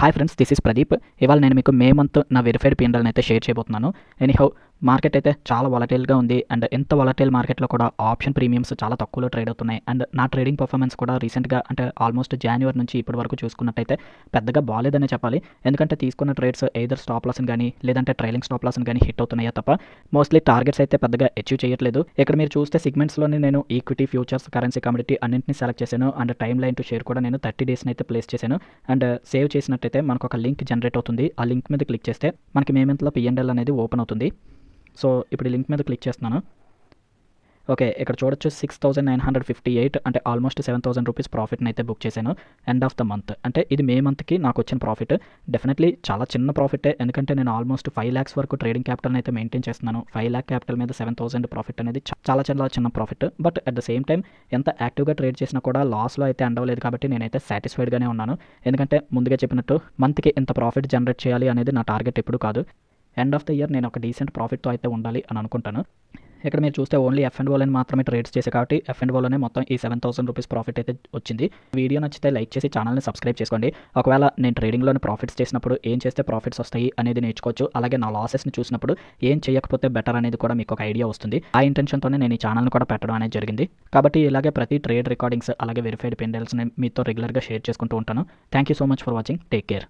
Hi friends, this is Pradeep. ఇవాళ నేను మీకు మే మంత్ నా వెరిఫైడ్ పిఎన్ఎల్ని అయితే షేర్ చేయబోతున్నాను. ఎనీహౌ, మార్కెట్ అయితే చాలా వాలటైల్గా ఉంది. అండ్ ఎంత వాలటైల్ మార్కెట్లో కూడా ఆప్షన్ ప్రీమియమ్స్ చాలా తక్కువలో ట్రేడ్ అవుతున్నాయి. అండ్ నా ట్రేడింగ్ పర్ఫార్మెన్స్ కూడా రీసెంట్గా అంటే ఆల్మోస్ట్ జనవరి నుంచి ఇప్పటి వరకు చూసుకున్నట్టయితే పెద్దగా బాగాలేదనే చెప్పాలి. ఎందుకంటే తీసుకున్న ట్రేడ్స్ ఎయిదర్ స్టాప్ లాస్ని కానీ లేదంటే ట్రైలింగ్ స్టాప్ లాస్ని కానీ హిట్ అవుతున్నాయా తప్ప మోస్ట్లీ టార్గెట్స్ అయితే పెద్దగా అచీవ్ చేయట్లేదు. ఇక్కడ మీరు చూస్తే సిగ్మెంట్స్లోనే నేను ఈక్విటీ, ఫ్యూచర్స్, కరెన్సీ, కమోడిటీ అన్నింటినీ సెలెక్ట్ చేశాను. And time line to share కూడా నేను 30 డేస్ని అయితే ప్లేస్ చేశాను. అండ్ సేవ్ చేసినట్టయితే మనకు ఒక లింక్ జనరేట్ అవుతుంది. ఆ లింక్ మీద క్లిక్ చేస్తే మనకి మే మంత్లో పిఎన్ఎల్ అనేది ఓపెన్ అవుతుంది. సో ఇప్పుడు ఈ లింక్ మీద క్లిక్ చేస్తున్నాను. ఓకే, ఇక్కడ చూడొచ్చు 6,958 అంటే ఆల్మోస్ట్ 7,000 రూపీస్ ప్రాఫిట్ని అయితే బుక్ చేశాను ఎండ్ ఆఫ్ ద మంత్. అంటే ఇది మే మంత్కి నాకు వచ్చిన ప్రాఫిట్. డెఫినెట్లీ చాలా చిన్న ప్రాఫిటే, ఎందుకంటే నేను ఆల్మోస్ట్ 5 lakhs వరకు ట్రేడింగ్ క్యాపిటల్ని అయితే మెయింటైన్ చేస్తున్నాను. 5 lakh క్యాపిటల్ మీద 7,000 ప్రాఫిట్ అనేది చాలా చాలా చిన్న profit. But at the same time ఎంత యాక్టివ్గా ట్రేడ్ చేసినా కూడా లాస్లో అయితే ఎండ్ అవ్వలేదు, కాబట్టి నేనైతే సాటిస్ఫైడ్గానే ఉన్నాను. ఎందుకంటే ముందుగా చెప్పినట్టు మంత్కి ఎంత ప్రాఫిట్ జనరేట్ చేయాలి అనేది నా టార్గెట్ ఎప్పుడు కాదు. ఎండ్ ఆఫ్ ద ఇయర్ నేను ఒక డీసెంట్ ప్రాఫిట్తో అయితే ఉండాలి అని అనుకుంటాను. ఇక్కడ మీరు చూస్తే ఓన్లీ F&Oలోనే మాత్రమే ట్రేడ్స్ చేసే కాబట్టి F&Oలోనే మొత్తం ఈ 7,000 రూపీస్ ప్రాఫిట్ అయితే వచ్చింది. వీడియో నచ్చితే లైక్ చేసి ఛానల్ని సబ్స్క్రైబ్ చేసుకోండి. ఒకవేళ నేను ట్రేడింగ్లోనే ప్రాఫిట్స్ చేసినప్పుడు ఏం చేస్తే ప్రాఫిట్స్ వస్తాయి అనేది నేర్చుకోవచ్చు. అలాగే నా లాసెస్ని చూసినప్పుడు ఏం చేయకపోతే బెటర్ అనేది కూడా మీకు ఒక ఐడియా వస్తుంది. ఆ ఇంటెన్షన్తోనే నేను ఈ ఛానల్ని కూడా పెట్టడం అనేది జరిగింది. కాబట్టి ఇలాగే ప్రతి ట్రేడ్ రికార్డింగ్స్ అలాగే వెరిఫైడ్ పిఎన్ఎల్స్ని మీతో రెగ్యులర్గా షేర్ చేసుకుంటూ ఉంటాను. Thank you so much for watching. Take care.